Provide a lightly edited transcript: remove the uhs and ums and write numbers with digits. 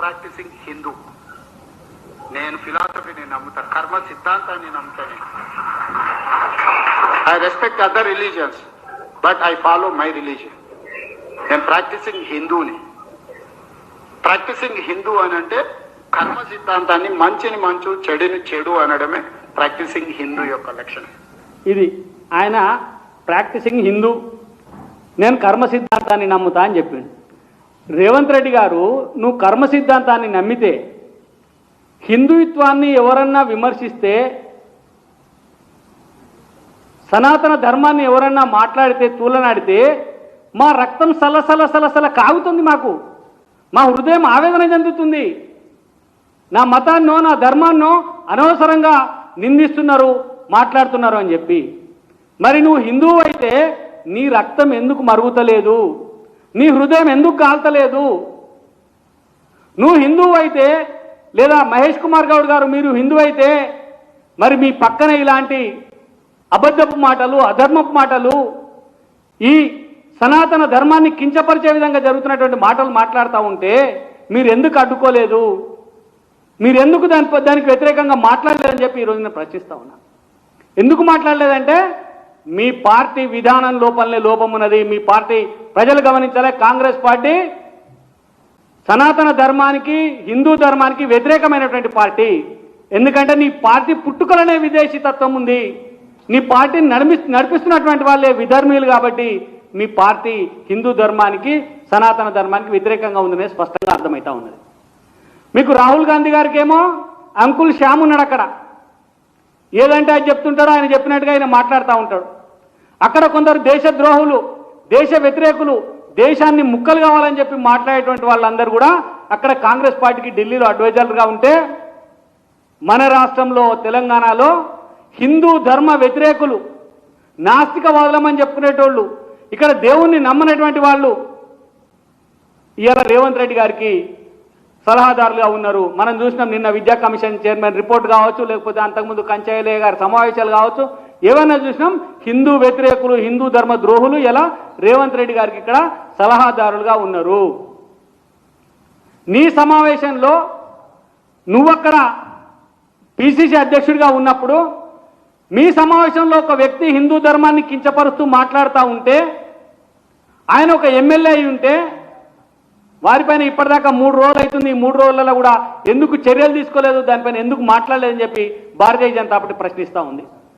Practising Hindu. నేను ఫిలాసఫీని నమ్ముతా, కర్మ సిద్ధాంతాన్ని నమ్ముతాను. I respect other religions but I follow my religion. నేను ప్రాక్టీసింగ్ హిందూని. ప్రాక్టీసింగ్ హిందూ అని అంటే కర్మ సిద్ధాంతాన్ని, మంచిని మంచు, చెడుని చెడు అనడమే ప్రాక్టీసింగ్ హిందూ యొక్క లక్షణం. ఇది ఆయన ప్రాక్టీసింగ్ హిందూ, నేను కర్మ సిద్ధాంతాన్ని నమ్ముతా అని చెప్పిండు. రేవంత్ రెడ్డి గారు, నువ్వు కర్మ సిద్ధాంతాన్ని నమ్మితే, హిందూత్వాన్ని ఎవరన్నా విమర్శిస్తే, సనాతన ధర్మాన్ని ఎవరన్నా మాట్లాడితే, తూలనాడితే మా రక్తం సలసల సలసల కాగుతుంది. మా హృదయం ఆవేదన చెందుతుంది. నా మతాన్నో నా ధర్మాన్నో అనవసరంగా నిందిస్తున్నారు, మాట్లాడుతున్నారు అని చెప్పి. మరి నువ్వు హిందువు అయితే నీ రక్తం ఎందుకు మరుగుతలేదు? నీ హృదయం ఎందుకు కాల్తలేదు? నువ్వు హిందువు అయితే, లేదా మహేష్ కుమార్ గౌడ్ గారు మీరు హిందువు అయితే, మరి మీ పక్కన ఇలాంటి అబద్ధపు మాటలు, అధర్మపు మాటలు, ఈ సనాతన ధర్మాన్ని కించపరిచే విధంగా జరుగుతున్నటువంటి మాటలు మాట్లాడుతూ ఉంటే మీరు ఎందుకు అడ్డుకోలేదు? మీరు ఎందుకు దానికి వ్యతిరేకంగా మాట్లాడలేదని చెప్పి ఈరోజు నేను ప్రశ్నిస్తా ఉన్నా. ఎందుకు మాట్లాడలేదంటే మీ పార్టీ విధానం లోపం ఉన్నది. మీ పార్టీ ప్రజలు గమనించాలి, కాంగ్రెస్ పార్టీ సనాతన ధర్మానికి, హిందూ ధర్మానికి వ్యతిరేకమైనటువంటి పార్టీ. ఎందుకంటే నీ పార్టీ పుట్టుకలనే విదేశీ తత్వం ఉంది. నీ పార్టీని నడిపిస్తున్నటువంటి వాళ్ళే విధర్మీయులు. కాబట్టి మీ పార్టీ హిందూ ధర్మానికి, సనాతన ధర్మానికి వ్యతిరేకంగా ఉందనే స్పష్టంగా అర్థమవుతా ఉన్నది. మీకు రాహుల్ గాంధీ గారికి ఏమో అంకుల్ శ్యామ్ ఉన్నాడు. అక్కడ ఏదంటే అది చెప్తుంటాడు, ఆయన చెప్పినట్టుగా ఆయన మాట్లాడుతూ ఉంటాడు. అక్కడ కొందరు దేశద్రోహులు, దేశ వ్యతిరేకులు, దేశాన్ని ముక్కలు కావాలని చెప్పి మాట్లాడేటువంటి వాళ్ళందరూ కూడా అక్కడ కాంగ్రెస్ పార్టీకి ఢిల్లీలో అడ్వైజర్లుగా ఉంటే, మన రాష్ట్రంలో తెలంగాణలో హిందూ ధర్మ వ్యతిరేకులు, నాస్తికవాదులమని చెప్పుకునేటోళ్ళు, ఇక్కడ దేవుణ్ణి నమ్మనటువంటి వాళ్ళు ఇవాళ రేవంత్ రెడ్డి గారికి సలహాదారులుగా ఉన్నారు. మనం చూసినాం నిన్న విద్యా కమిషన్ చైర్మన్ రిపోర్ట్ కావచ్చు, లేకపోతే అంతకుముందు కంచయ్య గారి సమావేశాలు కావచ్చు, ఏమైనా చూసినాం హిందూ వ్యతిరేకులు, హిందూ ధర్మ ద్రోహులు ఎలా రేవంత్ రెడ్డి గారికి ఇక్కడ సలహాదారులుగా ఉన్నారు. నీ సమావేశంలో నువ్వక్కడ పిసిసి అధ్యక్షుడిగా ఉన్నప్పుడు మీ సమావేశంలో ఒక వ్యక్తి హిందూ ధర్మాన్ని కించపరుస్తూ మాట్లాడుతూ ఉంటే, ఆయన ఒక ఎమ్మెల్యే అయి ఉంటే వారిపైన ఇప్పటిదాకా 3 రోజులు అవుతుంది. ఈ 3 రోజులలో కూడా ఎందుకు చర్యలు తీసుకోలేదు, దానిపైన ఎందుకు మాట్లాడలేదని చెప్పి భారతీయ జనతా పార్టీ ప్రశ్నిస్తూ ఉంది.